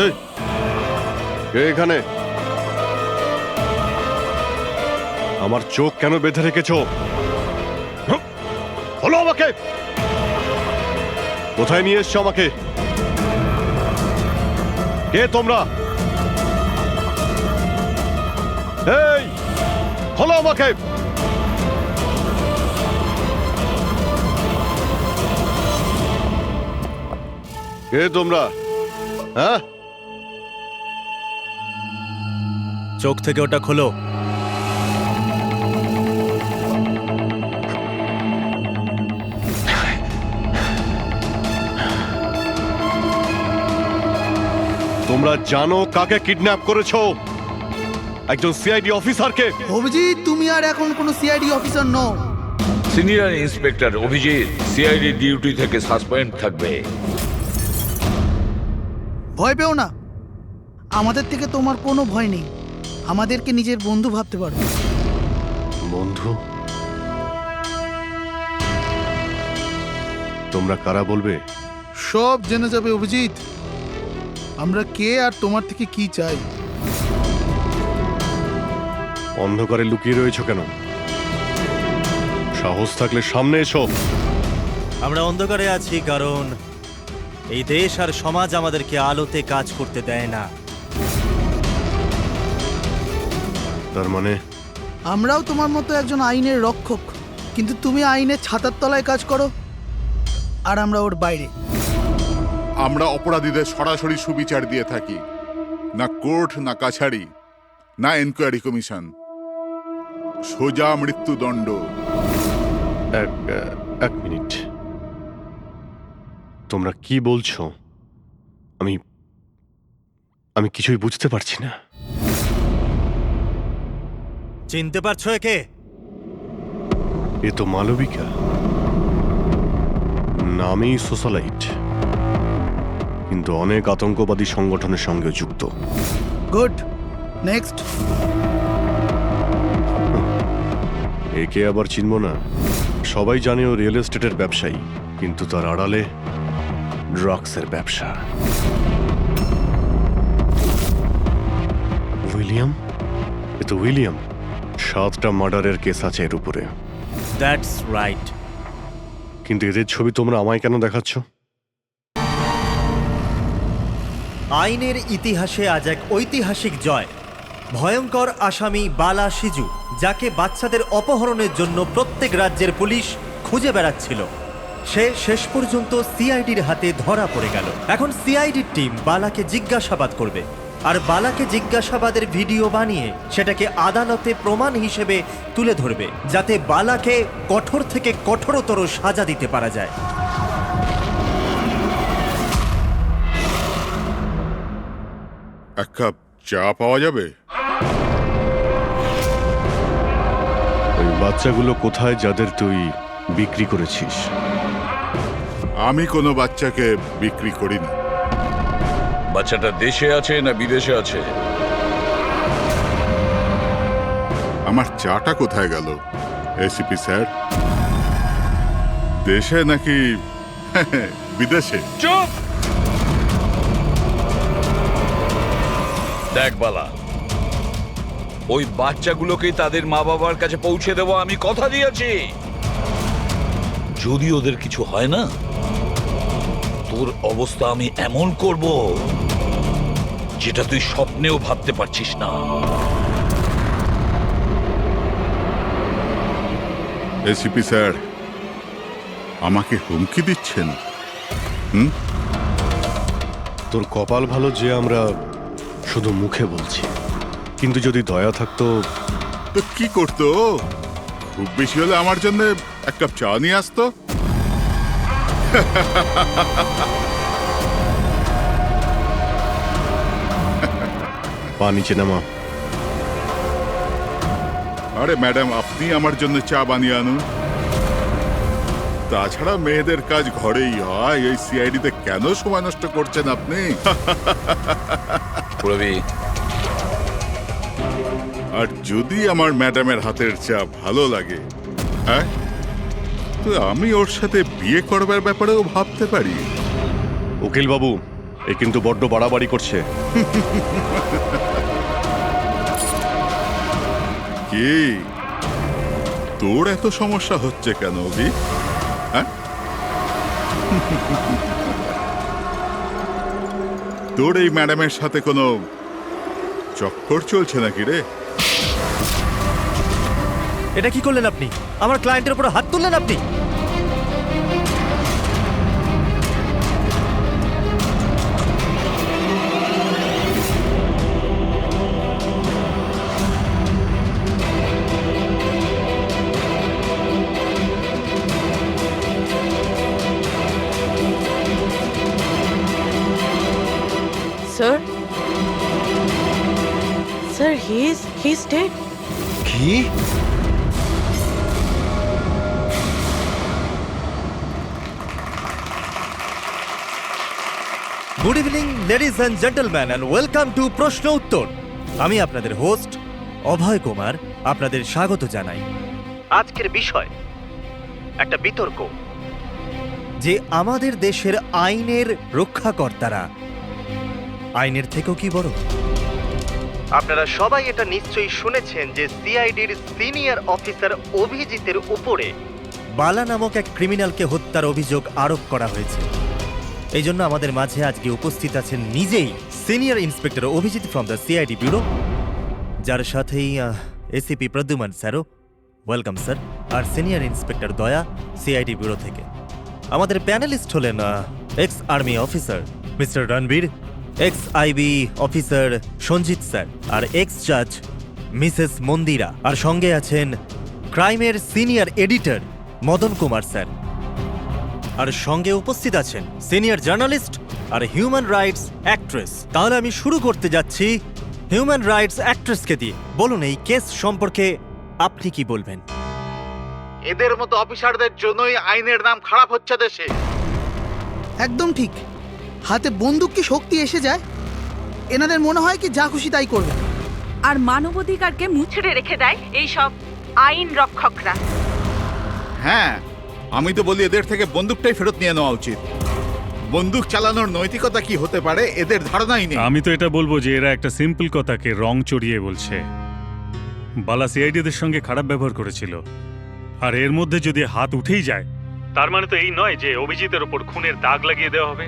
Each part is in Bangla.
এই, কে এখানে? আমার চোখ কেন বেঁধে রেখেছ? বলো আমাকে, কোথায় নিয়ে এসছো আমাকে? কে তোমরা? এই, বলো আমাকে। কে তোমরা? হ্যাঁ, চোখ থেকে ওটা খোলো। তোমরা জানো কাকে কিডন্যাপ করেছো? একজন সিআইডি অফিসারকে। অভিজিৎ, তুমি আর এখন কোনো সিআইডি অফিসার নও। Senior inspector Abhijit CID duty থেকে সাসপেন্ড থাকবে। ভয় পেও না, আমাদের থেকে তোমার কোনো ভয় নেই। আমাদেরকে নিজের বন্ধু ভাবতে পারো। বন্ধু? তোমরা কারা বলবে? সব জেনে যাবে অভিজিৎ, আমরা কে আর তোমার থেকে কি চাই। অন্ধকারে লুকিয়ে রয়েছো কেন? সাহস থাকলে সামনে এসো। আমরা অন্ধকারে আছি কারণ এই দেশ আর সমাজ আমাদেরকে আলোতে কাজ করতে দেয় না। তার মানে আমরাও তোমার মতো একজন আইনের রক্ষক, কিন্তু তুমি আইনের ছাতার তলায় কাজ করো আর আমরা ওর বাইরে। আমরা অপরাধীদের সরাসরি সুবিচার দিয়ে থাকি, না কোর্ট, না কাছারি, না এনকোয়ারি কমিশন, সোজা মৃত্যুদণ্ড। এক মিনিট, তোমরা কি বলছো? আমি কিছুই বুঝতে পারছি না। চিনতে পারছো একে? এ তো মালবিকা, নামেই সোশ্যালাইট, কিন্তু অনেক আতঙ্কবাদী সংগঠনের সঙ্গে যুক্ত। Good, next. একে আবার চিনব না? সবাই জানে ও রিয়েল এস্টেটের ব্যবসায়ী, কিন্তু তার আড়ালে ড্রাগসের ব্যবসা। উইলিয়াম? এ তো উইলিয়াম। 7টা মার্ডারের কেস আছে এর উপরে। That's right. কিন্তু এদের ছবি তোমরা আমায় কেন দেখাচ্ছ? আইনের ইতিহাসে আজ এক ঐতিহাসিক জয়। ভয়ঙ্কর আসামি বালা সিজু, যাকে বাচ্চাদের অপহরণের জন্য প্রত্যেক রাজ্যের পুলিশ খুঁজে বেড়াচ্ছিল, সে শেষ পর্যন্ত সিআইডির হাতে ধরা পড়ে গেল। এখন সিআইডির টিম বালাকে জিজ্ঞাসাবাদ করবে, আর বালাকে জিজ্ঞাসাবাদের ভিডিও বানিয়ে সেটাকে আদালতে প্রমাণ হিসেবে তুলে ধরবে, যাতে বালাকে কঠোর থেকে কঠোরতর সাজা দিতে পারা যায়। এক কাপ চা পাওয়া যাবে? ওই বাচ্চাগুলো কোথায় যাদের তুই বিক্রি করেছিস? আমি কোনো বাচ্চাকে বিক্রি করিনি। বাচ্চাটা দেশে আছে না বিদেশে আছে? আমার চাটা কোথায় গেল এসিপি স্যার? দেশে নাকি বিদেশে? চুপ! দেখ বালা, ওই বাচ্চাগুলোকে তাদের মা বাবার কাছে পৌঁছে দেবো, আমি কথা দিয়েছি। যদি ওদের কিছু হয় না, তোর অবস্থা আমি এমন করব যেটা তুই স্বপ্নেও ভাবতে পারছিস না। এসিপি স্যার আমাকে হুমকি দিচ্ছেন? তোর কপাল ভালো যে আমরা শুধু মুখে বলছি, কিন্তু যদি দয়া থাকতো। তো কি করতো? খুব বেশি হলে আমার জন্য এক কাপ চা নিয়ে আসতো। পা নিচে নামা। আরে ম্যাডাম, আপনি আমার জন্য চা বানিয়ে আনুন। তাছাড়া মেয়েদের কাজ ঘরেই হয়, এই সিআইডিতে কেন সময় নষ্ট করছেন আপনি? আর যদি আমার ম্যাডামের হাতের চা ভালো লাগে, হ্যাঁ, তো আমি ওর সাথে বিয়ে করবার ব্যাপারেও ভাবতে পারি। উকিল বাবু, এ কিন্তু বড্ড বাড়াবাড়ি করছে। কি তোর এত সমস্যা হচ্ছে কেন অভি? হ্যাঁ? তোর এই ম্যাডামের সাথে কোনো চক্কর চলছে নাকি রে? এটা কি করলেন আপনি? আমার ক্লায়েন্টের উপর হাত তুললেন আপনি। Sir? Sir, he's dead. কি? Good evening ladies and gentleman and welcome to প্রশ্ন উত্তর। আমি আপনাদের হোস্ট অভয় কুমার আপনাদের স্বাগত জানাই। আজকের বিষয় একটা বিতর্ক যে আমাদের দেশের আইনের রক্ষাকর্তারা আইনের থেকেও কি বড়। আপনারা সবাই এটা নিশ্চয়ই শুনেছেন যে সিআইডির সিনিয়র অফিসার অভিজিতের উপরে বালা নামক এক ক্রিমিনালকে হত্যার অভিযোগ আরোপ করা হয়েছে। এই জন্য আমাদের মাঝে আজকে উপস্থিত আছেন নিজেই senior inspector Abhijit from the CID bureau, যার সাথেই এসিপি প্রদ্যুমান স্যারও, ওয়েলকাম স্যার, আর senior inspector Daya CID bureau থেকে। আমাদের প্যানেলিস্ট হলেন ex army officer mister Ranbir, ex IB officer Sanjit sir, আর এক্স জাজ মিসেস মন্দিরা, আর সঙ্গে আছেন ক্রাইমের senior editor Madan Kumar sir, আর সঙ্গে উপস্থিত আছেন সিনিয়র জার্নালিস্ট আর হিউম্যান রাইটস অ্যাক্ট্রেস। তাহলে আমি শুরু করতে যাচ্ছি হিউম্যান রাইটস অ্যাক্ট্রেসকে দিয়ে। বলুন, এই কেস সম্পর্কে আপনি কি বলবেন? এদের মতো অফিসারদের জন্যই আইনের নাম খারাপ হচ্ছে দেশে। একদম ঠিক। হাতে বন্দুক কি শক্তি এসে যায়? এনাদের মনে হয় কি যা খুশি তাই করবে। আর মানবাধিকারকে মুচড়ে রেখে দেয় এই সব আইন রক্ষকরা। হ্যাঁ, আমি তো বলি এদের থেকে বন্দুকটাই ফেরত নিয়ে নেওয়া উচিত। বন্দুক চালানোর নৈতিকতা কি হতে পারে এদের ধারণাই নেই। আমি তো এটা বলবো যে এরা একটা সিম্পল কথাকে রং চড়িয়ে বলছে। বালা সিআইডিদের সঙ্গে খারাপ ব্যবহার করেছিল, আর এর মধ্যে যদি হাত উঠেই যায় তার মানে তো এই নয় যে অভিজিতের ওপর খুনের দাগ লাগিয়ে দেওয়া হবে।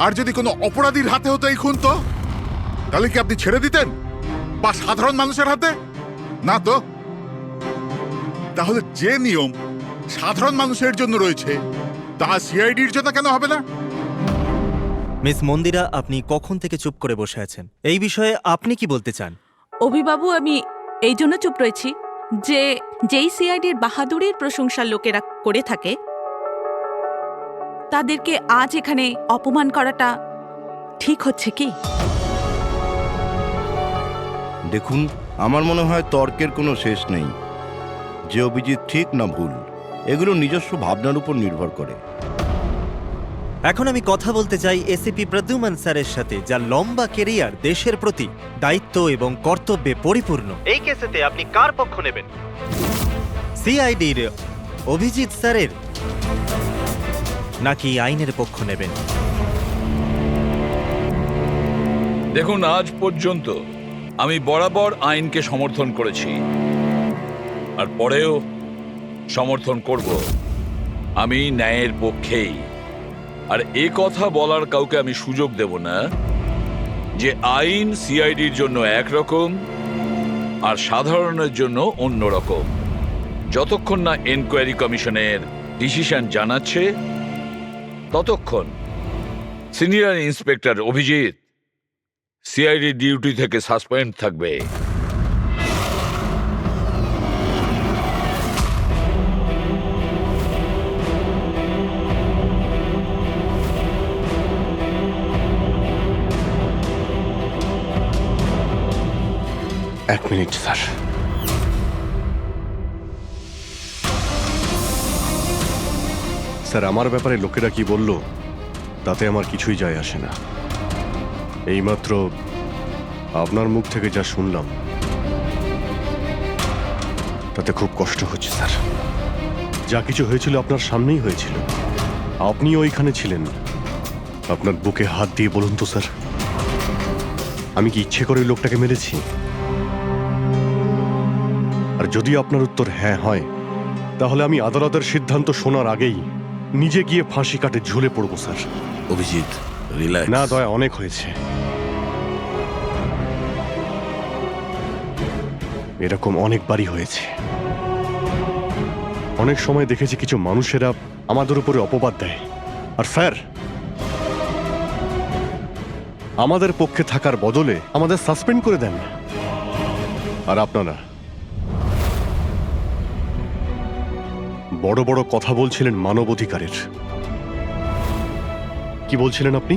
আর যদি কোনো অপরাধীর হাতে হতো এই খুন, তো তাহলে কি আপনি ছেড়ে দিতেন? বা সাধারণ মানুষের হাতে? না তো। তাহলে যে নিয়ম সাধারণ মানুষের জন্য রয়েছে তা সিআইডির জন্য কেন হবে না? মিস মন্দিরা, আপনি কখন থেকে চুপ করে বসে আছেন? এই বিষয়ে আপনি কি বলতে চান? অভিবাবু, আমি এই জন্য চুপ রয়েছি যে যেই সিআইডির বাহাদুরির প্রশংসা লোকেরা করে থাকে তাদেরকে আজ এখানে অপমান করাটা ঠিক হচ্ছে কি? দেখুন, আমার মনে হয় তর্কের কোনো শেষ নেই। যে অভিজিৎ ঠিক না ভুল, এগুলো নিজস্ব ভাবনার উপর নির্ভর করে। এখন আমি কথা বলতে চাই এসিপি প্রদ্যুমান স্যারের সাথে, যার লম্বা কেরিয়ার দেশের প্রতি দায়িত্ব এবং কর্তব্যে পরিপূর্ণ। এই কেসেতে আপনি কার পক্ষ নেবেন? সিআইডির অভিজিৎ স্যারের নাকি আইনের পক্ষ নেবেন? দেখুন, আজ পর্যন্ত আমি বরাবর আইনকে সমর্থন করেছি, আর পরেও সমর্থন করব। আমি ন্যায়ের পক্ষেই। আর এ কথা বলার কাউকে আমি সুযোগ দেব না যে আইন সিআইডির জন্য একরকম আর সাধারণের জন্য অন্যরকম। যতক্ষণ না এনকোয়ারি কমিশনের ডিসিশন জানাচ্ছে ততক্ষণ senior inspector Abhijit CID duty থেকে সাসপেন্ড থাকবে। এক মিনিট স্যার। স্যার, আমার ব্যাপারে লোকেরা কি বলল তাতে আমার কিছুই যায় আসে না। এইমাত্র আপনার মুখ থেকে যা শুনলাম তাতে খুব কষ্ট হচ্ছে স্যার। যা কিছু হয়েছিল আপনার সামনেই হয়েছিল, আপনি ওইখানে ছিলেন। আপনার বুকে হাত দিয়ে বলুন তো স্যার, আমি কি ইচ্ছে করে ওই লোকটাকে মেরেছি? আর যদি আপনার উত্তর হ্যাঁ হয়, তাহলে আমি আদালতের সিদ্ধান্ত শোনার আগেই নিজে গিয়ে ফাঁসি কাটে ঝুলে পড়বো স্যার। অভিজিৎ, রিল্যাক্স। না দয়া, অনেক হয়েছে। এরকম অনেকবারই হয়েছে। অনেক সময় দেখেছি কিছু মানুষেরা আমাদের উপরে অপবাদ দেয়, আর স্যার আমাদের পক্ষে থাকার বদলে আমাদের সাসপেন্ড করে দেন। আর আপনারা বড় বড় কথা বলছিলেন মানবাধিকারের। কি বলছিলেন আপনি?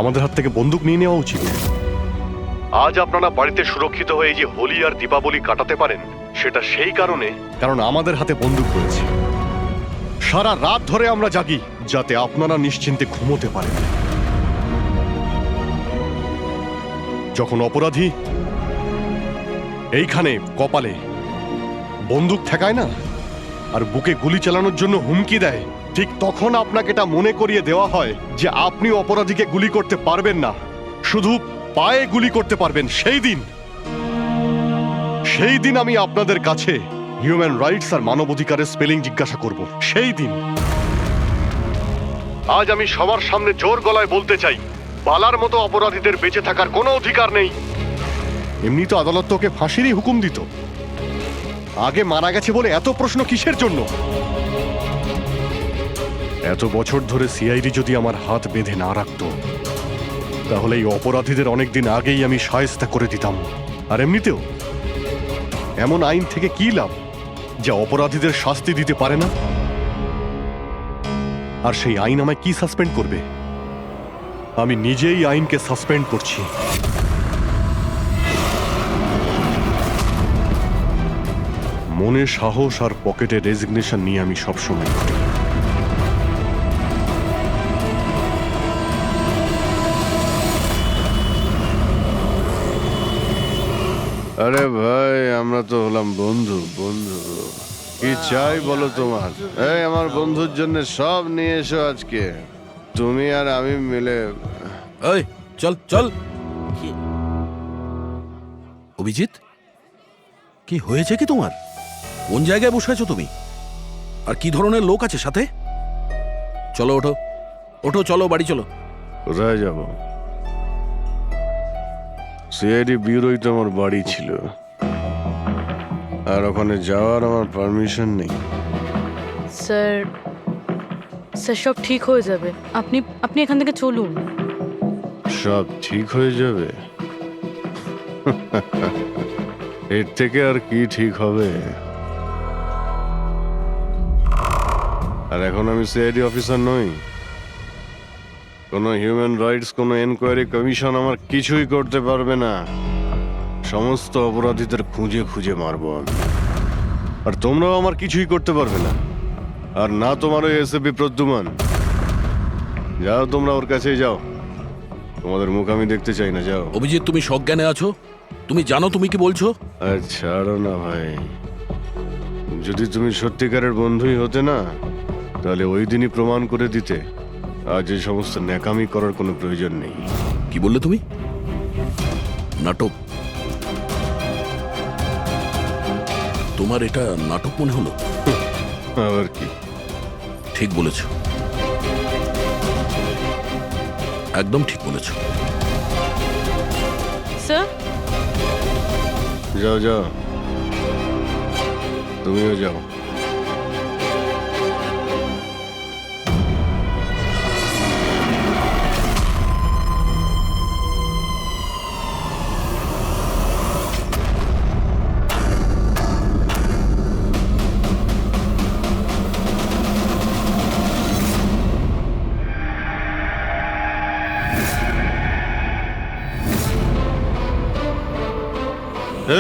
আমাদের হাত থেকে বন্দুক নিয়ে নেওয়া উচিত। আজ আপনারা বাড়িতে সুরক্ষিত হয়ে যে হোলি আর দীপাবলি কাটাতে পারেন, সেটা সেই কারণ আমাদের হাতে বন্দুক রয়েছে। সারা রাত ধরে আমরা জাগি যাতে আপনারা নিশ্চিন্তে ঘুমোতে পারেন। যখন অপরাধী এইখানে কপালে বন্দুক ঠেকায় না আর বুকে গুলি চালানোর জন্য হুমকি দেয়, ঠিক তখন আপনাকে এটা মনে করিয়ে দেওয়া হয় যে আপনি অপরাধীকে গুলি করতে পারবেন না, শুধু পায়ে গুলি করতে পারবেন। সেই দিন আমি আপনাদের কাছে হিউম্যান রাইটস আর মানবাধিকারের স্পেলিং জিজ্ঞাসা করব। সেই দিন। আজ আমি সবার সামনে জোর গলায় বলতে চাই, বালার মতো অপরাধীদের বেঁচে থাকার কোনো অধিকার নেই। এমনি তো আদালত তোকে ফাঁসিরই হুকুম দিত। আগে মারা গেছে বলে এত প্রশ্ন কিসের জন্য? এত বছর ধরে সিআইডি যদি আমার হাত বেঁধে না রাখতো, তাহলে এই অপরাধীদের অনেকদিন আগেই আমি শায়েস্তা করে দিতাম। আর এমনিতেও এমন আইন থেকে কি লাভ যা অপরাধীদের শাস্তি দিতে পারে না? আর সেই আইন আমায় কি সাসপেন্ড করবে? আমি নিজেই আইনকে সাসপেন্ড করছি। মনে সাহস আর পকেটে রেজিগনেশন নিয়ে আমি সবসময় ঘুরি। আরে ভাই, আমরা তো হলাম বন্ধু। কি চাই বলো তোমার? এই আমার বন্ধুর জন্য সব নিয়ে এসো আজকে, তুমি আর আমি মিলে। এই চল চল। অভিজিৎ, কি হয়েছে কি তোমার? কোন জায়গায় বসে আছো তুমি? আর কি ধরনের লোক আছে সাথে? চলো ওঠো ওঠো, চলো বাড়ি চলো। কোথায় যাব? সিআইডি ব্যুরোই তো আমার বাড়ি ছিল, আর ওখানে যাওয়ার আমার পারমিশন নেই। স্যার, সব ঠিক হয়ে যাবে। আপনি এখান থেকে চলুন। সব ঠিক হয়ে যাবে? এর থেকে আর কি ঠিক হবে? আর এখন আমি সিআইডি অফিসার নই। কোনো হিউম্যান রাইটস, কোনো এনকোয়ারি কমিশন আমার কিছুই করতে পারবে না। সমস্ত অপরাধীদের খুঁজে খুঁজে মারবো আমি। আর তোমরাও আমার কিছুই করতে পারবে না। আর না তোমার ওই এসএপি প্রদ্যুমান। যাও, তোমরা ওর কাছেই যাও। তোমাদের মুখ আমি দেখতে চাই না, যাও। অভিজিৎ, তুমি সজ্ঞানে আছো? তুমি জানো তুমি কি বলছো? ছাড়ো না ভাই। যদি তুমি সত্যিকারের বন্ধুই হতে না, তাহলে ওই দিনই প্রমাণ করে দিতে আজ এই সমস্ত ন্যাকামি করার কোনো প্রয়োজন নেই। কি বললে তুমি? নাটক? তোমার এটা নাটক মনে হলো? আবার কি? ঠিক বলেছ, একদম ঠিক বলেছ। স্যার, যাও যাও, তুমিও যাও।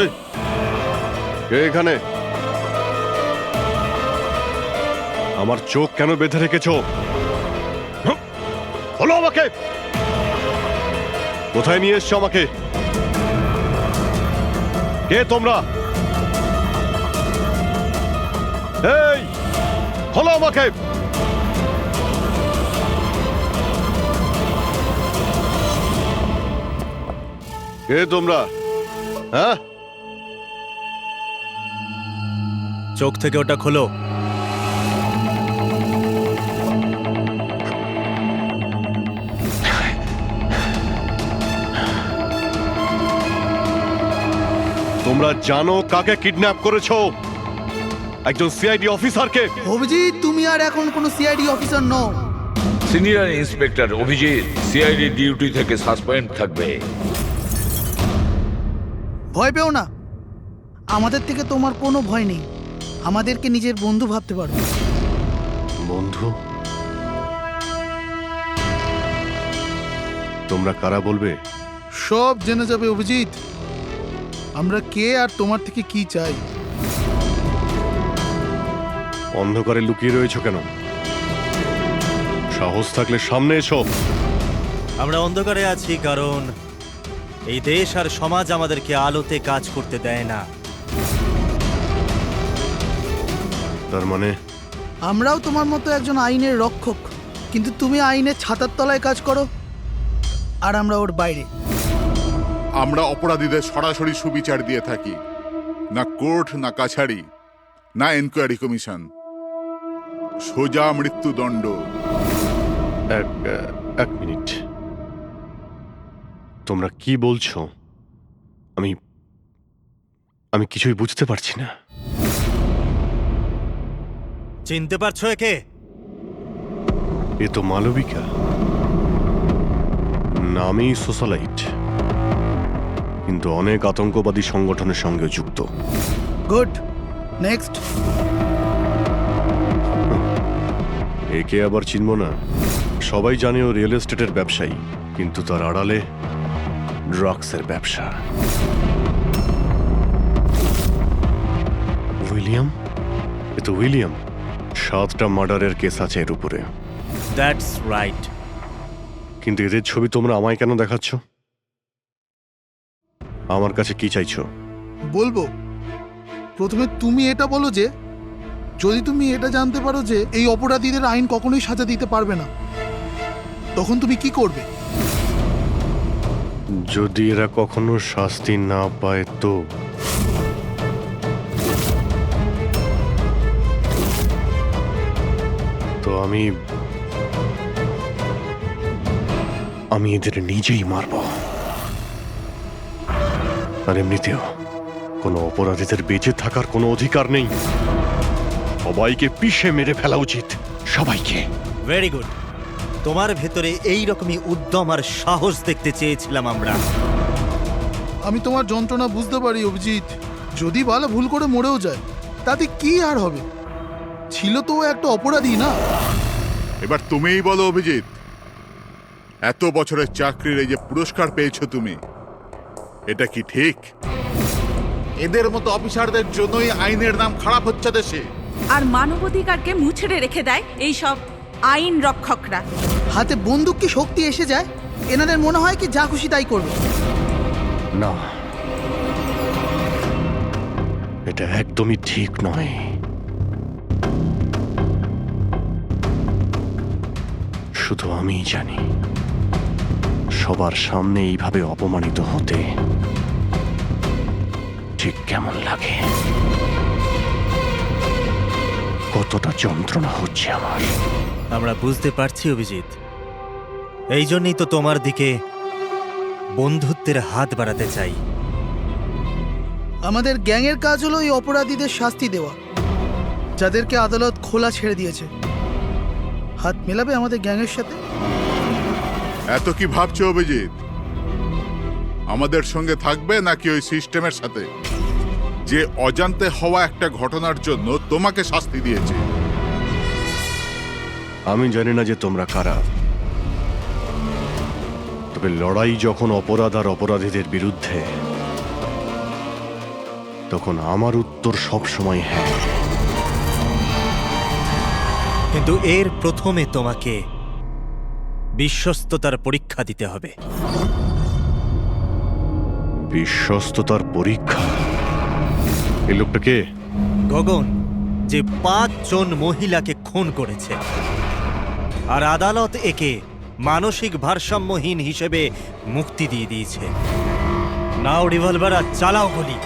এই, কে এখানে? আমার চোখ কেন বেঁধে রেখেছ? বলো আমাকে, কোথায় নিয়ে এসছো আমাকে? কে তোমরা? এই, বলো আমাকে। কে তোমরা? হ্যাঁ, চোখ থেকে ওটা খোলো। তোমরা জানো কাকে কিডন্যাপ করেছো? একজন সিআইডি অফিসারকে। অভিজিৎ, তুমি আর এখন কোনো সিআইডি অফিসার নও। Senior inspector Abhijit CID duty থেকে সাসপেন্ড থাকবে। ভয় পেও না, আমাদের থেকে তোমার কোনো ভয় নেই। আমাদেরকে নিজের বন্ধু ভাবতে পারো। বন্ধু? তোমরা কারা বলবে? সব জেনে যাবে অভিজিৎ, আমরা কে আর তোমার থেকে কি চাই। অন্ধকারে লুকিয়ে রয়েছো কেন? সাহস থাকলে সামনে এসো। আমরা অন্ধকারে আছি কারণ এই দেশ আর সমাজ আমাদেরকে আলোতে কাজ করতে দেয় না। তার মানে আমরাও তোমার মতো একজন আইনের রক্ষক, কিন্তু তুমি আইনের ছাতার তলায় কাজ করো আর আমরা ওর বাইরে। আমরা অপরাধীদের সরাসরি সুবিচার দিয়ে থাকি, না কোর্ট, না কাছারি, না এনকোয়ারি কমিশন, সোজা মৃত্যুদণ্ড। এক মিনিট, তোমরা কি বলছো? আমি কিছুই বুঝতে পারছি না। চিনতে পারছো একে? এ তো মালবিকা, নামেই সোশ্যালাইট, কিন্তু অনেক আতঙ্কবাদী সংগঠনের সঙ্গে যুক্ত। Good, next. একে আবার চিনব না? সবাই জানে ও রিয়েল এস্টেটের ব্যবসায়ী, কিন্তু তার আড়ালে ড্রাগসের ব্যবসা। উইলিয়াম? এ তো উইলিয়াম। 7টা মার্ডারের কেস আছে এর উপরে। That's right. কিন্তু এদের ছবি তোমরা আমায় কেন দেখাচ্ছ? আমার কাছে কি চাইছো? বলবো, প্রথমে তুমি এটা বলো যে যদি তুমি এটা জানতে পারো যে এই অপরাধীদের আইন কখনোই সাজা দিতে পারবে না, তখন তুমি কি করবে? যদি এরা কখনো শাস্তি না পায় তো? তো আমি এদের নিজেই মারব। আর এমনিতেও কোনো অপরাধীদের বেঁচে থাকার কোনো অধিকার নেই। সবাইকে পিষে মেরে ফেলা উচিত, সবাইকে। Very good. তোমার ভেতরে এই রকমই উদ্যম আর সাহস দেখতে চেয়েছিলাম আমরা। আমি তোমার যন্ত্রণা বুঝতে পারি অভিজিৎ। যদি বালা ভুল করে মরেও যায় তাতে কি আর হবে? ছিল তো ও একটা অপরাধী, না? এবার তুমিই বলো অভিজিৎ, এত বছরের চাকরির এই যে পুরস্কার পেয়েছো তুমি, এটা কি ঠিক? এদের মতো অফিসারদের জন্যই আইনের নাম খারাপ হচ্ছে দেশে। আর মানবাধিকারকে মুছড়ে রেখে দেয় এই সব আইন রক্ষকরা। হাতে বন্দুক কি শক্তি এসে যায়? এনাদের মনে হয় কি যা খুশি তাই করবে। না, এটা একদমই ঠিক নয়। শুধু আমিই জানি সবার সামনে এইভাবে অপমানিত হতে ঠিক কেমন লাগে, কতটা যন্ত্রণা হচ্ছে আমার। আমরা বুঝতে পারছি অভিজিৎ, এই জন্যই তো তোমার দিকে বন্ধুত্বের হাত বাড়াতে চাই। আমাদের গ্যাংয়ের কাজ হলো এই অপরাধীদের শাস্তি দেওয়া, যাদেরকে আদালত খোলা ছেড়ে দিয়েছে। হাত মেলাবে আমাদের গ্যাংয়ের সাথে? এত কি ভাবছো অভিজিৎ? আমাদের সঙ্গে থাকবে নাকি ওই সিস্টেমের সাথে, যে অজান্তে হওয়া একটা ঘটনার জন্য তোমাকে শাস্তি দিয়েছে? আমি জানি না যে তোমরা কারা, তবে লড়াই যখন অপরাধ আর অপরাধীদের বিরুদ্ধে, তখন আমার উত্তর সবসময় হ্যাঁ। কিন্তু এর প্রথমে তোমাকে বিশ্বস্ততার পরীক্ষা দিতে হবে। বিশ্বস্ততার পরীক্ষা? এই লোকটা কে? গগন, যে 5 জন মহিলাকে খুন করেছে, আর আদালত একে মানসিক ভারসাম্যহীন হিসেবে মুক্তি দিয়ে দিয়েছে। নাও রিভলভার আর চালাও গুলি।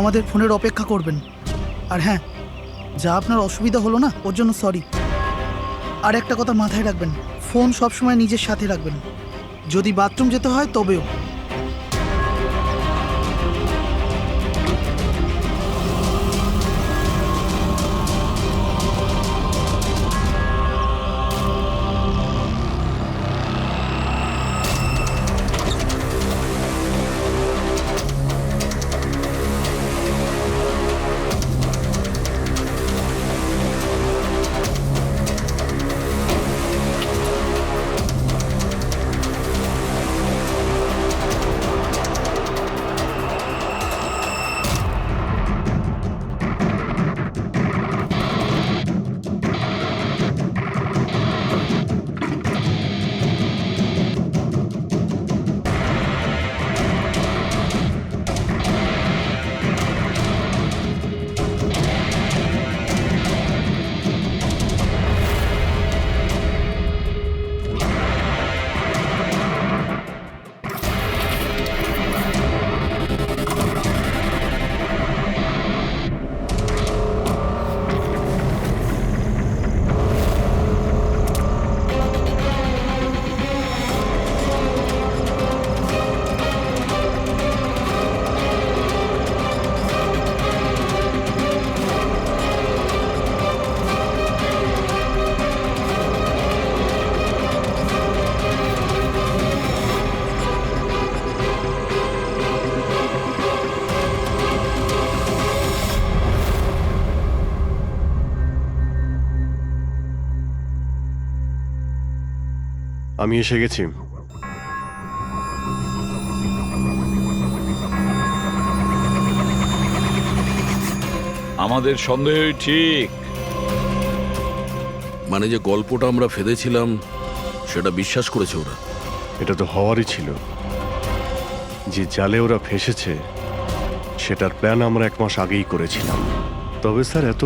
আমাদের ফোনের অপেক্ষা করবেন। আর হ্যাঁ, যা আপনার অসুবিধা হলো না ওর জন্য সরি। আর একটা কথা মাথায় রাখবেন, ফোন সবসময় নিজের সাথে রাখবেন, যদি বাথরুম যেতে হয় তবেও। আমি এসে গেছি। আমাদের সন্দেহই ঠিক। মানে যে গল্পটা আমরা ফেদেছিলাম সেটা বিশ্বাস করেছে ওরা। এটা তো হওয়ারই ছিল। যে জালে ওরা ফেসেছে সেটার প্ল্যান আমরা 1 মাস আগেই করেছিলাম। তবে স্যার, এত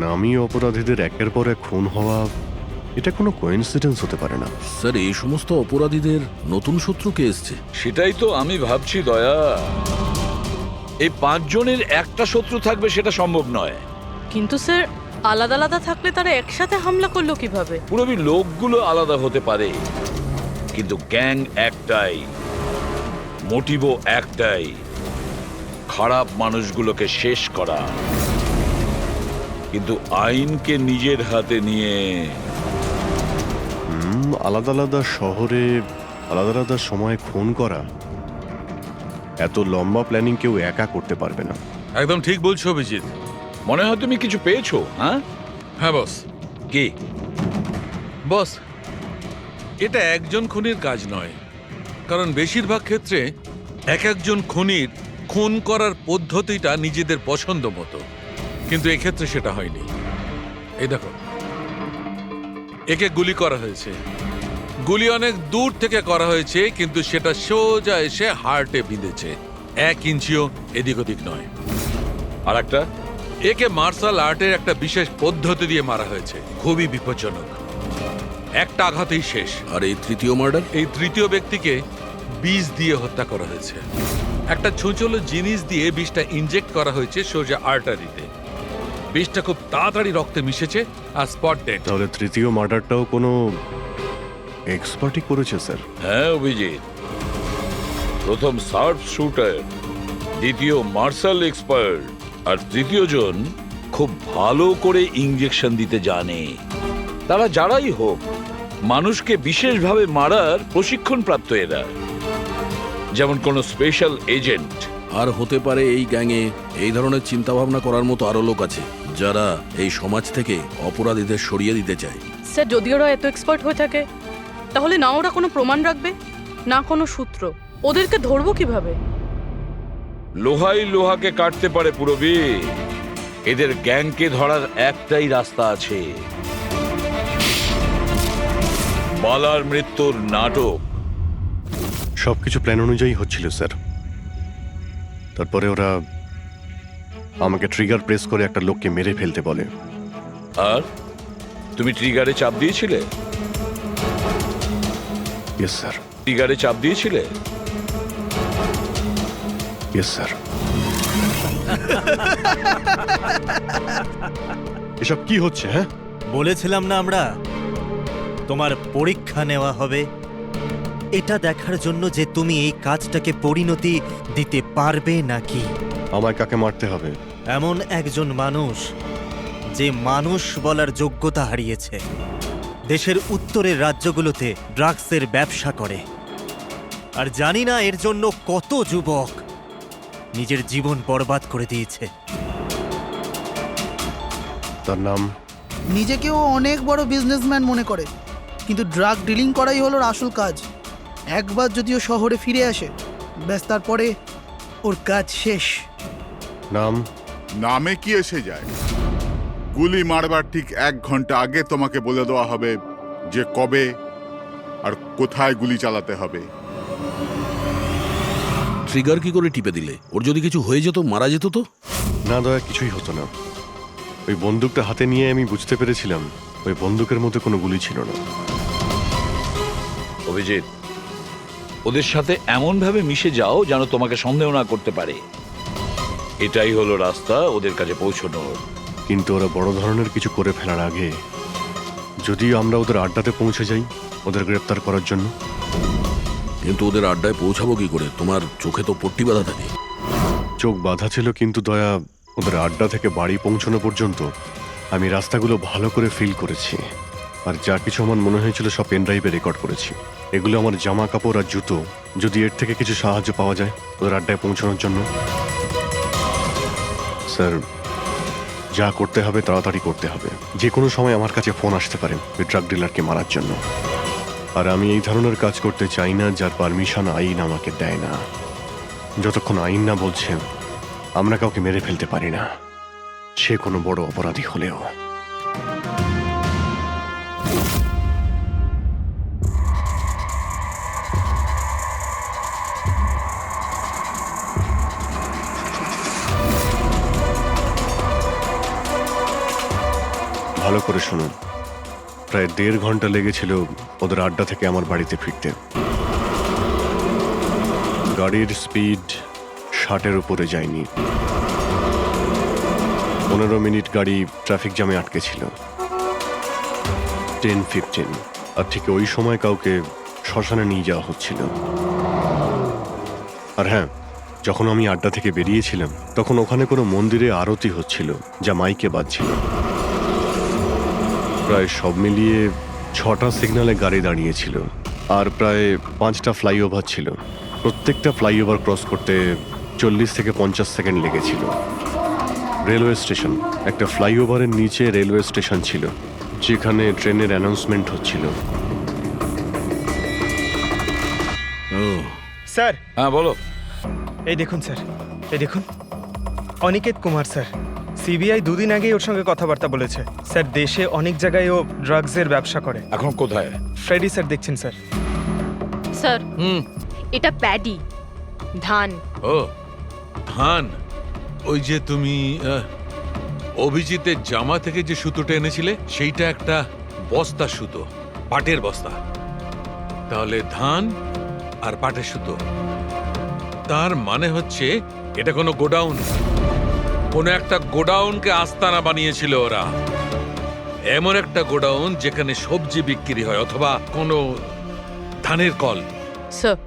নামী অপরাধীদের একের পর এক খুন হওয়া, এটা কোনো কোইন্সিডেন্স হতে পারে না। স্যার, এই সমস্ত অপরাধীদের নতুন শত্রু কে এসছে? সেটাই তো আমি ভাবছি দয়া। এই 5 জনের একটা শত্রু থাকবে সেটা সম্ভব নয়। কিন্তু স্যার, আলাদা আলাদা থাকলে তারা একসাথে হামলা করলো কিভাবে? পুরোপুরি লোকগুলো আলাদা হতে পারে, কিন্তু গ্যাং একটাই, মোটিভও একটাই, খারাপ মানুষগুলোকে শেষ করা। কিন্তু আইনকে নিজের হাতে নিয়ে আলাদা আলাদা শহরে আলাদা আলাদা সময় খুন করা, এত লম্বা প্ল্যানিং কেউ একা করতে পারবে না। একদম ঠিক বলছো অভিজিৎ। মনে হয় তুমি কিছু পেয়েছো। হ্যাঁ হ্যাঁ বস। কি বস, এটা একজন খুনির কাজ নয়, কারণ বেশিরভাগ ক্ষেত্রে এক একজন খুনির খুন করার পদ্ধতিটা নিজেদের পছন্দ মতো, কিন্তু এক্ষেত্রে সেটা হয়নি। এই দেখো, একে গুলি করা হয়েছে, গুলি অনেক দূর থেকে করা হয়েছে, কিন্তু সেটা সোজা এসে হার্টে বিঁধেছে, 1 ইঞ্চিও এদিক ওদিক নয়। আর একটা, একে মার্শাল আর্টের একটা বিশেষ পদ্ধতি দিয়ে মারা হয়েছে, খুবই বিপজ্জনক, একটা আঘাতেই শেষ। আর এই তৃতীয় মার্ডার, এই তৃতীয় ব্যক্তিকে বিষ দিয়ে হত্যা করা হয়েছে। একটা ছোঁচলো জিনিস দিয়ে বিষটা ইনজেক্ট করা হয়েছে সোজা আর্টারিতে। বিষটা খুব তাড়াতাড়ি রক্তে মিশেছে আর স্পট ডেড। তাহলে তৃতীয় মার্ডারটাও কোনো এক্সপার্টই করেছে স্যার? হ্যাঁ অভিজিৎ, প্রথম শার্প শুটার, দ্বিতীয় মার্শাল এক্সপার্ট, আর তৃতীয় জন খুব ভালো করে ইঞ্জেকশন দিতে জানে। তারা যারাই হোক, মানুষকে বিশেষভাবে মারার প্রশিক্ষণ প্রাপ্ত এরা, যেমন কোন স্পেশাল এজেন্ট। আর হতে পারে এই গ্যাংয়ে এই ধরনের চিন্তা ভাবনা করার মতো আরো লোক আছে, যারা এই সমাজ থেকে অপরাধীদের সরিয়ে দিতে চায়। স্যার, যদি ওরা এত এক্সপার্ট হয়ে থাকে, তাহলে না ওরা কোনো প্রমাণ রাখবে? না কোনো সূত্র। ওদেরকে ধরবো কিভাবে? লোহাই লোহাকে কাটতে পারে পুরবী। এদের গ্যাংকে ধরার একটাই রাস্তা আছে, বালার মৃত্যুর নাটক। সবকিছু প্ল্যান অনুযায়ী হচ্ছিল স্যার। তারপরে ওরা আমাকে ট্রিগার প্রেস করে একটা লোককে মেরে ফেলতে বলে। আর তুমি ট্রিগারে চাপ দিয়েছিলে? Yes sir. ট্রিগারে চাপ দিয়েছিলে? Yes sir. এসব কি হচ্ছে? হ্যাঁ, বলেছিলাম না আমরা তোমার পরীক্ষা নেওয়া হবে, এটা দেখার জন্য যে তুমি এই কাজটাকে পরিণতি দিতে পারবে নাকি। আমায় কাকে মারতে হবে? এমন একজন মানুষ যে মানুষ বলার যোগ্যতা হারিয়েছে, দেশের উত্তরের রাজ্যগুলোতে ড্রাগসের ব্যবসা করে, আর জানি না এর জন্য কত যুবক নিজের জীবন বরবাদ করে দিয়েছে। তার নাম? নিজেকেও অনেক বড় বিজনেসম্যান মনে করে, কিন্তু ড্রাগ ডিলিং করাই হলো ওর আসল কাজ। একবার যদি ও শহরে ফিরে আসে, ব্যাস তারপরে ওর কাজ শেষ। নাম? নামে কি এসে যায়? গুলি মারবার ঠিক 1 ঘন্টা আগে তোমাকে বলে দেওয়া হবে যে কবে আর কোথায় গুলি চালাতে হবে। ট্রিগার কি করে টিপে দিলে? ওর যদি কিছু হয়ে যেত, মারা যেত তো? না দয়া, কিছুই হতো না। ওই বন্দুকটা হাতে নিয়ে আমি বুঝতে পেরেছিলাম ওই বন্দুকের মধ্যে কোনো গুলি ছিল না। অভিজিৎ, ওদের সাথে এমন ভাবে মিশে যাও যেন তোমাকে সন্দেহ না করতে পারে। এটাই হলো রাস্তা ওদের কাছে পৌঁছানোর। কিন্তু ওরা বড় ধরনের কিছু করে ফেলার আগে যদি আমরা ওদের আড্ডাতে পৌঁছে যাই ওদের গ্রেপ্তার করার জন্য। কিন্তু ওদের আড্ডায় পৌঁছাবো কি করে? তোমার চোখে তো পট্টি বাঁধা থাকে। চোখ বাঁধা ছিল, কিন্তু দয়া, ওদের আড্ডা থেকে বাড়ি পৌঁছানো পর্যন্ত আমি রাস্তাগুলো ভালো করে ফিল করেছি। আর যা কিছু আমার মনে হয়েছিল সব পেন ড্রাইভে রেকর্ড করেছি। এগুলো আমার জামা কাপড় আর জুতো। যদি এর থেকে কিছু সাহায্য পাওয়া যায় ওদের আড্ডায় পৌঁছানোর জন্য। স্যার, যা করতে হবে তাড়াতাড়ি করতে হবে। যে কোনো সময় আমার কাছে ফোন আসতে পারে ওই ড্রাগ ডিলারকে মারার জন্য। আর আমি এই ধরনের কাজ করতে চাই না যার পারমিশন আইন আমাকে দেয় না। যতক্ষণ আইন না বলছে আমরা কাউকে মেরে ফেলতে পারি না, সে কোনো বড় অপরাধী হলেও। ভালো করে শুনুন, প্রায় 1.5 ঘন্টা লেগেছিল ওদের আড্ডা থেকে আমার বাড়িতে ফিরতে। গাড়ির স্পিড 60-এর উপরে যায়নি। 15 মিনিট গাড়ি ট্রাফিক জ্যামে আটকে ছিল। 10-15, আর ঠিক ওই সময় কাউকে শ্মশানে নিয়ে যাওয়া হচ্ছিল। আর হ্যাঁ, যখন আমি আড্ডা থেকে বেরিয়েছিলাম তখন ওখানে কোনো মন্দিরে আরতি হচ্ছিল যা মাইকে বাজছিল। প্রায় সব মিলিয়ে 6টা সিগন্যালে গাড়ি দাঁড়িয়েছিল, আর প্রায় 5টা ফ্লাইওভার ছিল। প্রত্যেকটা ফ্লাইওভার ক্রস করতে 40 থেকে 50 সেকেন্ড লেগেছিল। রেলওয়ে স্টেশন, একটা ফ্লাইওভারের নিচে রেলওয়ে স্টেশন ছিল যেখানে ট্রেনের অ্যানাউন্সমেন্ট হচ্ছিল। স্যার। হ্যাঁ বলো। এই দেখুন স্যার, এই দেখুন, অনিকেত কুমার স্যার। সিবিআই 2 দিন আগেই ওর সঙ্গে কথাবার্তা বলেছে। স্যার, দেশে অনেক জায়গায় ও ড্রাগসের ব্যবসা করে। এখন কোথায়? ফ্রেডি স্যার দেখছেন স্যার। স্যার, এটা প্যাডি, ধান। ও ধান। ওই যে তুমি অভিজিতের জামা থেকে যে সুতোটা এনেছিলে সেইটা একটা বস্তা সুতো, পাটের বস্তা। তাহলে ধান আর পাটের সুতো, তার মানে হচ্ছে এটা কোনো গোডাউন, কোনো একটা গোডাউনকে আস্তানা বানিয়েছিল ওরা। এমন একটা গোডাউন যেখানে সবজি বিক্রি হয়, অথবা কোনো ধানের কল। স্যার,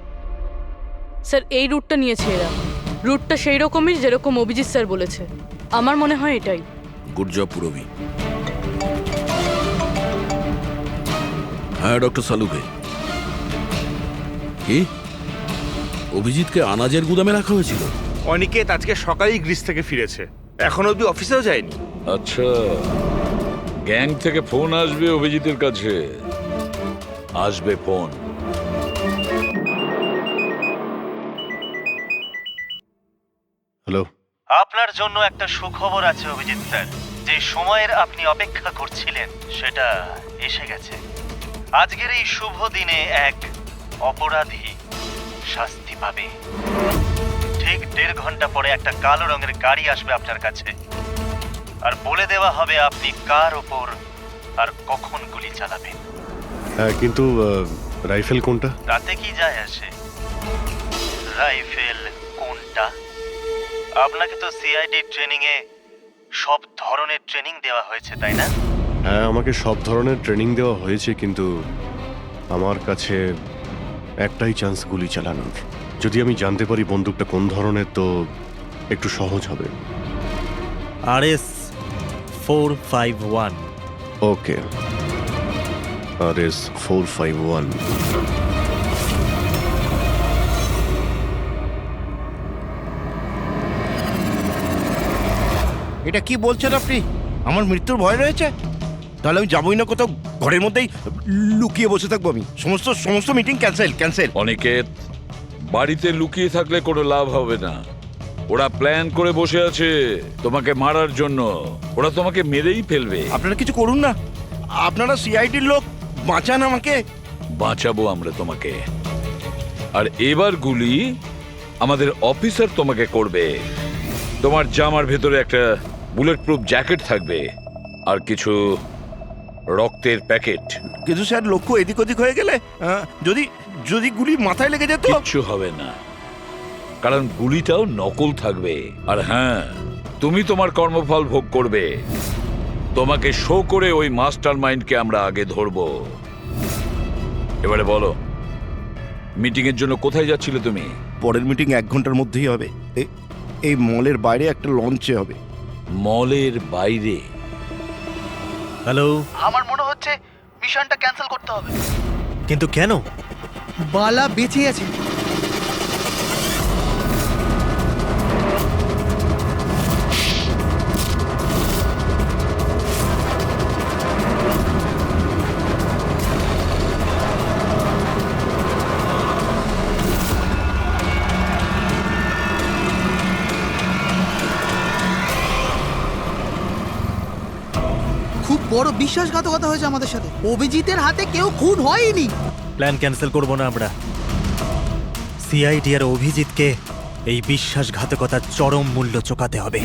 স্যার এই রুটটা নিয়েছে এরা। রুটটা সেই রকমই যেরকম অভিজিৎ স্যার বলেছে। আমার মনে হয় এটাই। Good job Purabi. হ্যাঁ ডক্টর সালুকে। কি অভিজিৎকে আনাজের গুদামে রাখা হয়েছিল? অনিকেত আজকে সকালেই গ্রিস থেকে ফিরেছে, এখন অব্দি অফিসেও যায়নি। আচ্ছা, গ্যাং থেকে ফোন আসবে অভিজিতের কাছে। আসবে ফোন। আপনার জন্য একটা সুখবর আছে অভিজিৎ স্যার। যে সময়ের আপনি অপেক্ষা করছিলেন সেটা এসে গেছে। আজকের এই শুভ দিনে এক অপরাধী শাস্তি পাবে। ঠিক 1.5 ঘন্টা পরে একটা কালো রঙের গাড়ি আসবে আপনার কাছে, আর বলে দেওয়া হবে আপনি কার ওপর আর কখন গুলি চালাবেন। হ্যাঁ, কিন্তু রাইফেল কোনটা? তাতে কি যায় আসে রাইফেল কোনটা? আপনাকে তো সিআইডি ট্রেনিং এ সব ধরনের ট্রেনিং দেওয়া হয়েছে, তাই না? হ্যাঁ, আমাকে সব ধরনের ট্রেনিং দেওয়া হয়েছে, কিন্তু আমার কাছে একটাই চান্স গুলি চালানোর। যদি আমি জানতে পারি বন্দুকটা কোন ধরনের, তো একটু সহজ হবে। RS 451। ওকে, RS 451। এটা কি বলছেন আপনি? আমার মৃত্যুর ভয় রয়েছে? তাহলে আমি যাবই না কোথাও, ঘরের মধ্যেই লুকিয়ে বসে থাকবো। আমি সমস্ত মিটিং ক্যান্সেল। অনিকেত, বাড়িতে লুকিয়ে থাকলে কোনো লাভ হবে না। ওরা প্ল্যান করে বসে আছে তোমাকে মারার জন্য। ওরা তোমাকে মেরেই ফেলবে। আপনারা কিছু করুন না, আপনারা সিআইডির লোক, বাঁচান আমাকে। বাঁচাবো আমরা তোমাকে। আর এবার গুলি আমাদের অফিসার তোমাকে করবে। তোমার জামার ভেতরে একটা বুলেট প্রুফ জ্যাকেট থাকবে আর কিছু রক্তের প্যাকেট। কিন্তু স্যার, লক্ষ্য এদিক ওদিক হয়ে গেলে যদি গুলি মাথায় লেগে যেত? কিচ্ছু হবে না, কারণ গুলিটাও নকল থাকবে। আর হ্যাঁ, তুমি তোমার কর্মফল ভোগ করবে। তোমাকে শো করে ওই মাস্টার মাইন্ডকে আমরা আগে ধরবো। এবারে বলো, মিটিং এর জন্য কোথায় যাচ্ছিলে তুমি? পরের মিটিং 1 ঘন্টার মধ্যেই হবে। এই মলের বাইরে একটা লঞ্চে হবে। মলের বাইরে? হ্যালো, আমার মনে হচ্ছে মিশনটা ক্যান্সেল করতে হবে। কিন্তু কেন? বালা বেঁচে আছে। খুব বড় বিশ্বাসঘাতকতা হয়েছে আমাদের সাথে। অভিজিতের হাতে কেউ খুন হয়নি। প্ল্যান ক্যান্সেল করব না আমরা। সিআইডি আর অভিজিৎকে এই বিশ্বাসঘাতকতার চরম মূল্য চোকাতে হবে।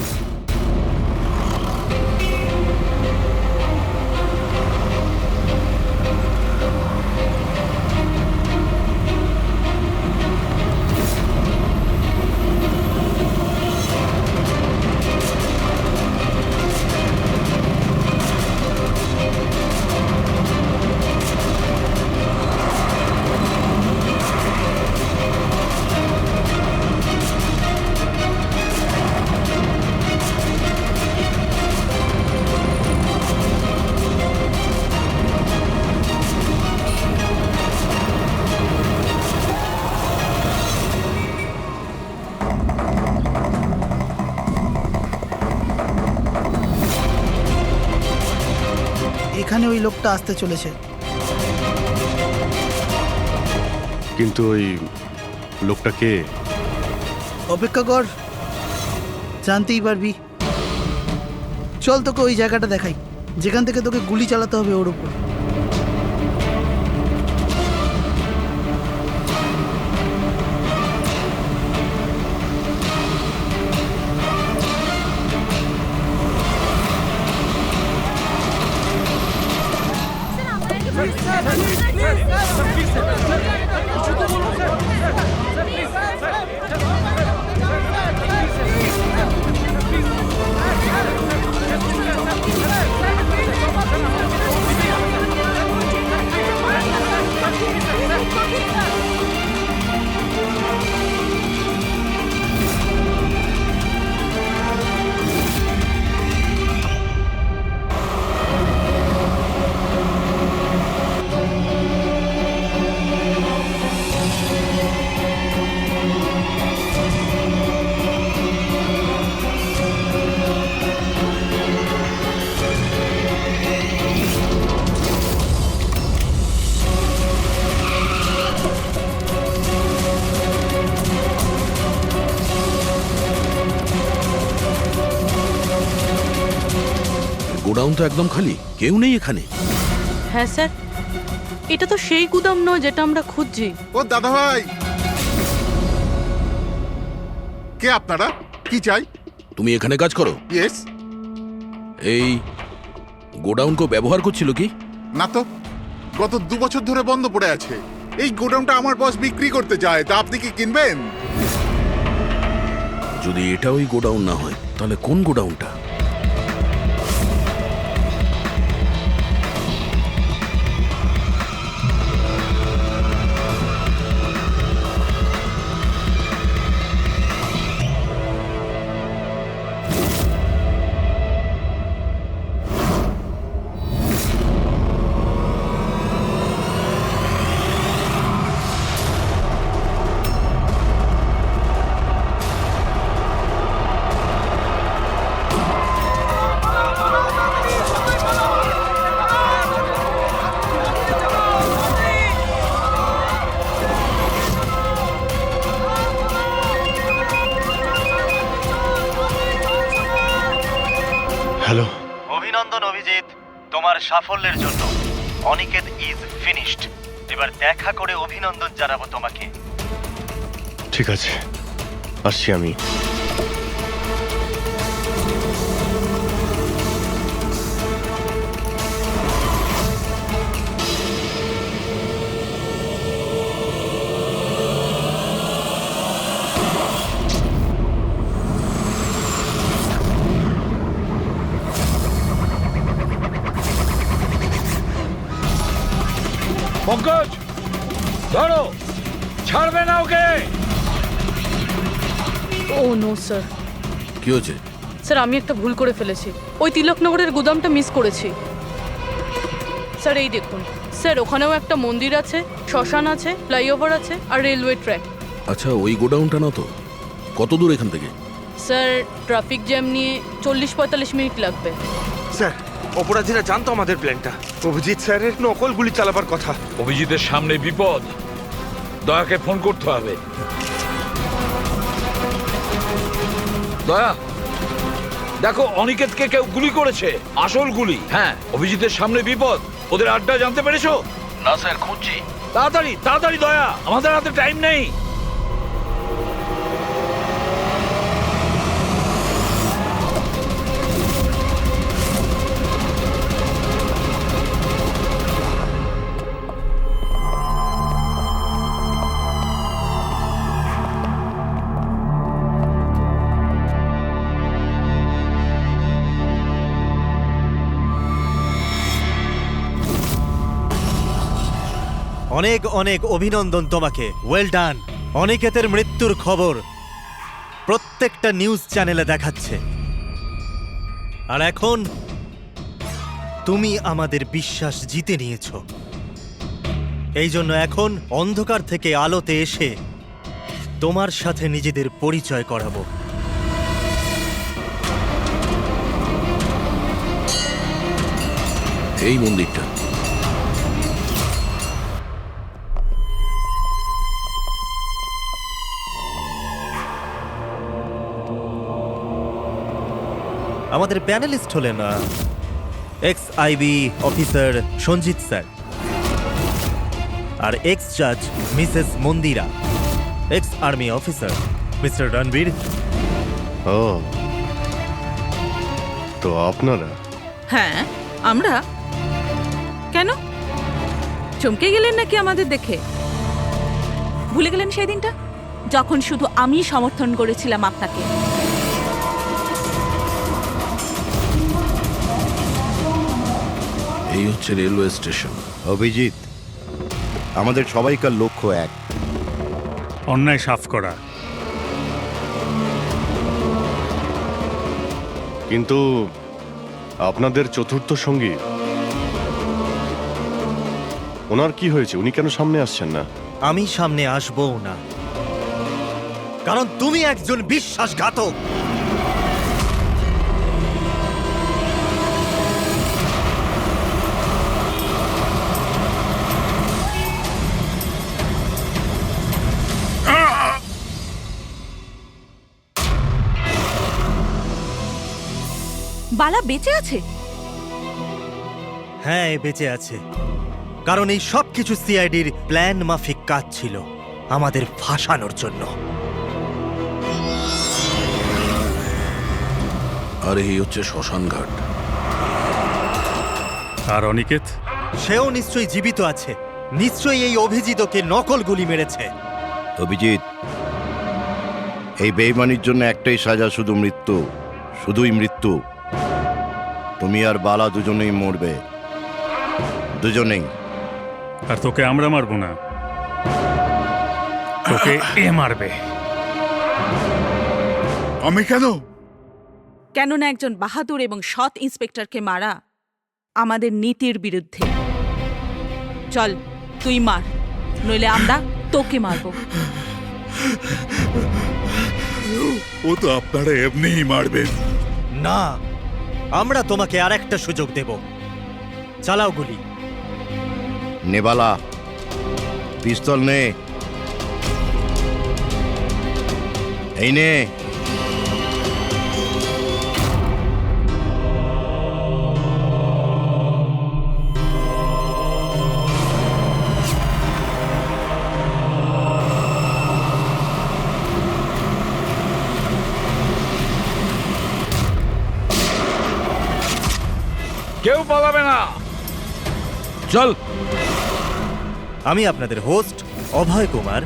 এখানে ওই লোকটা আসতে চলেছে। কিন্তু ওই লোকটা কে? অপেক্ষা কর, জানতেই পারবি। চল তোকে ওই জায়গাটা দেখাই, যেখান থেকে তোকে গুলি চালাতে হবে ওর উপর। গোডাউন তো একদম খালি, কেউ নেই এখানে। হ্যাঁ স্যার, এটা তো সেই গুদাম নয় যেটা আমরা খুঁজছি। ও দাদা ভাই, কে আপনারা? কি চাই? তুমি এখানে কাজ করো? ইয়েস। এই গোডাউন কো ব্যবহার করছিল কি? না তো, গত 2 বছর ধরে বন্ধ পড়ে আছে। এই গোডাউনটা আমার বস বিক্রি করতে চায়, তা আপনি কি কিনবেন? যদি এটা ওই গোডাউন না হয় তাহলে কোন গোডাউনটা? হ্যালো। অভিনন্দন অভিজিৎ, তোমার সাফল্যের জন্য। Aniket is finished. এবার দেখা করে অভিনন্দন জানাবো তোমাকে। ঠিক আছে, আসছি আমি। পঙ্কজ, ধরো, ছাড়বে না ওকে। ও নো স্যার। কি হয়েছে? স্যার আমি একটা ভুল করে ফেলেছি, ওই তিলকনগরের গুদামটা মিস করেছি। স্যার এই দেখুন স্যার, ওখানেও একটা মন্দির আছে, শ্মশান আছে, ফ্লাইওভার আছে আর রেলওয়ে ট্র্যাক। আচ্ছা, ওই গোডাউনটা না তো? কত দূর এখান থেকে? স্যার ট্রাফিক জ্যাম নিয়ে 40-45 মিনিট লাগবে। স্যার, অপরাধীরা জানতো আমাদের প্ল্যানটা। অভিজিৎ স্যারের নকল গুলি চালাবার কথা। অভিজিতের সামনে বিপদ, দয়াকে ফোন করতে হবে। দয়া, দেখো অনিকেতকে কেউ গুলি করেছে, আসল গুলি। হ্যাঁ, অভিজিতের সামনে বিপদ। ওদের আড্ডা জানতে পেরেছো? না স্যার, খুঁজছি। তাড়াতাড়ি তাড়াতাড়ি দয়া, আমাদের হাতে টাইম নেই। অনেক অনেক অভিনন্দন তোমাকে। Well done. অনিকেতের মৃত্যুর খবর প্রত্যেকটা নিউজ চ্যানেলে দেখাচ্ছে, আর এখন তুমি আমাদের বিশ্বাস জিতে নিয়েছো। এই জন্য এখন অন্ধকার থেকে আলোতে এসে তোমার সাথে নিজেদের পরিচয় করাবো। এই মন্দিরটা। আমাদের প্যানেলিস্ট হলেন ex IB officer Sanjit sir, আর এক্স জাজ missus Mandira, ex army officer mister Ranbir. ও, তো আপনারা? হ্যাঁ, আমরা। কেন চমকে গেলেন নাকি আমাদের দেখে? ভুলে গেলেন সেই দিনটা যখন শুধু আমি সমর্থন করেছিলাম আপনাকে? এই হচ্ছে রেলওয়ে স্টেশন। অভিজিৎ, আমাদের সবাইকার লক্ষ্য এক, অন্যায় সাফ করা। কিন্তু আপনাদের চতুর্থ সঙ্গী, ওনার কি হয়েছে? উনি কেন সামনে আসছেন না? আমি সামনে আসবো না, কারণ তুমি একজন বিশ্বাসঘাতক। বালা বেঁচে আছে? হ্যাঁ, এ বেঁচে আছে, কারণ এই সব কিছু সিআইডির প্ল্যান মাফিক কাজ ছিল আমাদের ফাঁসানোর জন্য। আর এই হচ্ছে শ্মশান ঘাট। আর অনিকেত? সেও নিশ্চয়ই জীবিত আছে, নিশ্চয়ই এই অভিজিৎকে নকল গুলি মেরেছে। অভিজিৎ, এই বেইমানির জন্য একটাই সাজা, শুধু মৃত্যু, শুধুই মৃত্যু। তুমি আর বালা দুজনেই মরবে, দুজনেই। আর তোকে আমরা মারবো না, তোকে এ মারবে। আমি কেন? কেননা একজন বাহাদুর এবং সৎ ইন্সপেক্টরকে মারা আমাদের নীতির বিরুদ্ধে। চল, তুই মার, নইলে আমরা তোকে মারবো। ও তো আপনারা এমনিই মারবেন। না, আমরা তোমাকে আর একটা সুযোগ দেব। চালাও গুলি। নেবালা, পিস্তল নে। এই নে। কেউ পালাবে না, চল। আমি আপনাদের হোস্ট অভয় কুমার।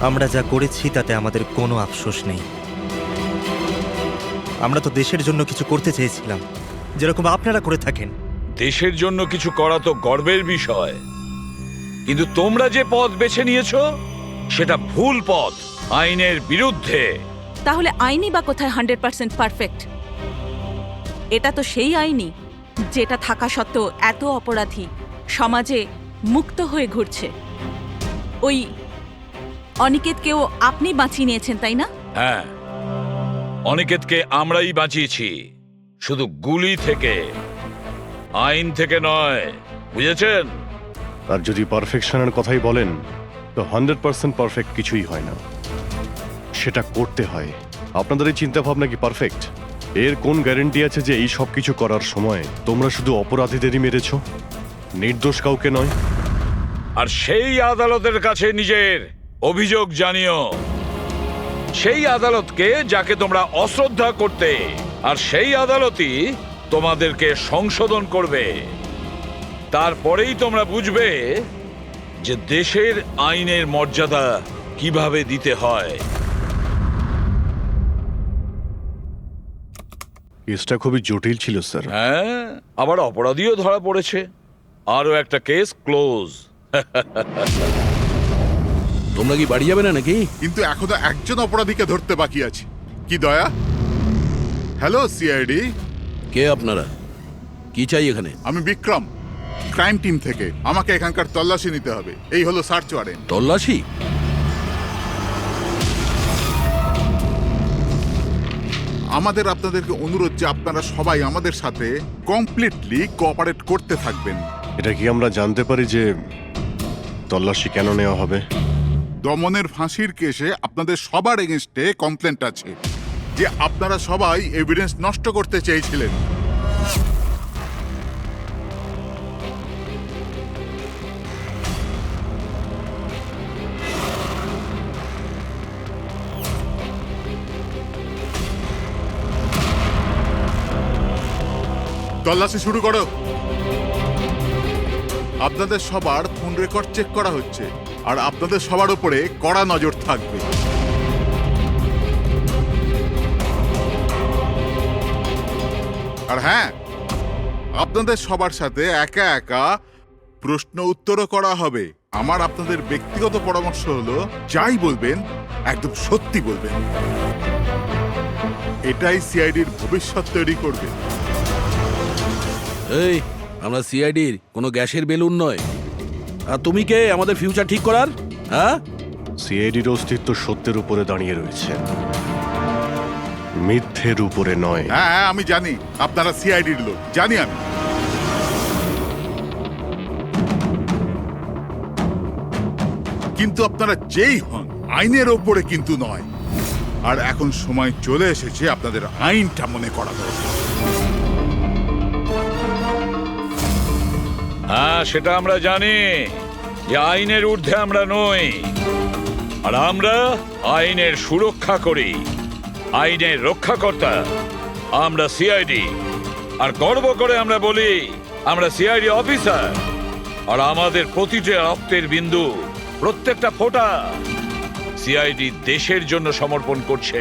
আমরা যা করেছি তাতে আমাদের কোনো আফসোস নেই। আমরা তো দেশের জন্য কিছু করতে চেয়েছিলাম, যেরকম আপনারা করে থাকেন। দেশের জন্য কিছু করা তো গর্বের বিষয়, কিন্তু তোমরা যে পথ বেছে নিয়েছো সেটা ভুল পথ, আইনের বিরুদ্ধে। তাহলে আইনই বা কোথায় 100% পারফেক্ট? এটা তো সেই আইনই যেটা থাকা সত্ত্বেও এত অপরাধী সমাজে মুক্ত হয়ে ঘুরছে। ওই অনিকেতকেও আপনি বাঁচিয়ে নিয়েছেন, তাই না? হ্যাঁ, অনিকেতকে আমরাই বাঁচিয়েছি, শুধু গুলি থেকে, আইন থেকে নয়, বুঝেছেন? আর যদি পারফেকশনের কথাই বলেন, তো 100% পারফেক্ট কিছুই হয় না, সেটা করতে হয়। আপনাদের এই চিন্তা ভাবনা কি পারফেক্ট? এর কোন গ্যারেন্টি আছে যে এই সব কিছু করার সময় তোমরা শুধু অপরাধীদেরই মেরেছ, নির্দোষ কাউকে নয়? আর সেই আদালতের কাছে নিজের অভিযোগ জানিও, সেই আদালতকে যাকে তোমরা অশ্রদ্ধা করতে, আর সেই আদালতই তোমাদেরকে সংশোধন করবে। তারপরেই তোমরা বুঝবে যে দেশের আইনের মর্যাদা কিভাবে দিতে হয়। কেসটা খুবই জটিল ছিল স্যার। হ্যাঁ, আবার অপরাধীও ধরা পড়েছে, আরো একটা কেস ক্লোজ। তোমরা কি বাড়ি যাবে না নাকি? কিন্তু এখনো একজন অপরাধীকে ধরতে বাকি আছে। কি দয়া? Hello CID. কে আপনারা? কি চাই এখানে? আমি বিক্রম, ক্রাইম টিম থেকে। আমাকে এখানকার তল্লাশি নিতে হবে। এই হলো সার্চ ওয়ারেন্ট। তল্লাশি? আমাদের আপনাদেরকে অনুরোধ যে আপনারা সবাই আমাদের সাথে কমপ্লিটলি কোঅপারেট করতে থাকবেন। এটা কি আমরা জানতে পারি যে তল্লাশি কেন নেওয়া হবে? দমনের ফাঁসির কেসে আপনাদের সবার এগেনস্টে কমপ্লেন্ট আছে যে আপনারা সবাই এভিডেন্স নষ্ট করতে চেয়েছিলেন। তল্লাশি শুরু করো। আপনাদের সবার ফোন রেকর্ড চেক করা হচ্ছে, আর আপনাদের সবার উপরে কড়া নজর থাকবে। আর হ্যাঁ, আপনাদের সবার সাথে একা একা প্রশ্ন উত্তরও করা হবে। আমার আপনাদের ব্যক্তিগত পরামর্শ হলো, যাই বলবেন একদম সত্যি বলবেন। এটাই সিআইডির ভবিষ্যৎ তৈরি করবে। এই, আমরা সিআইডির কোনো গ্যাসের বেলুন নয়। আর তুমি কে আমাদের ফিউচার ঠিক করার? হ্যাঁ, সিআইডির অস্তিত্ব সত্যের উপরে দাঁড়িয়ে রয়েছে, মিথ্যের উপরে নয়। হ্যাঁ হ্যাঁ, আমি জানি আপনারা সিআইডির লোক, জানি আমি। কিন্তু আপনারা যেই হন, আইনের ওপরে কিন্তু নয়। আর এখন সময় চলে এসেছে আপনাদের আইনটা মনে করা দরকার। হ্যাঁ, সেটা আমরা জানি যে আইনের ঊর্ধ্বে আমরা নই, আর আমরা আইনের সুরক্ষা করি, আইনের রক্ষাকর্তা। আমরা সিআইডি, আর গর্ব করে আমরা বলি আমরা সিআইডি অফিসার। আর আমাদের প্রতিটা রক্তের বিন্দু, প্রত্যেকটা ফোঁটা সিআইডি দেশের জন্য সমর্পণ করছে।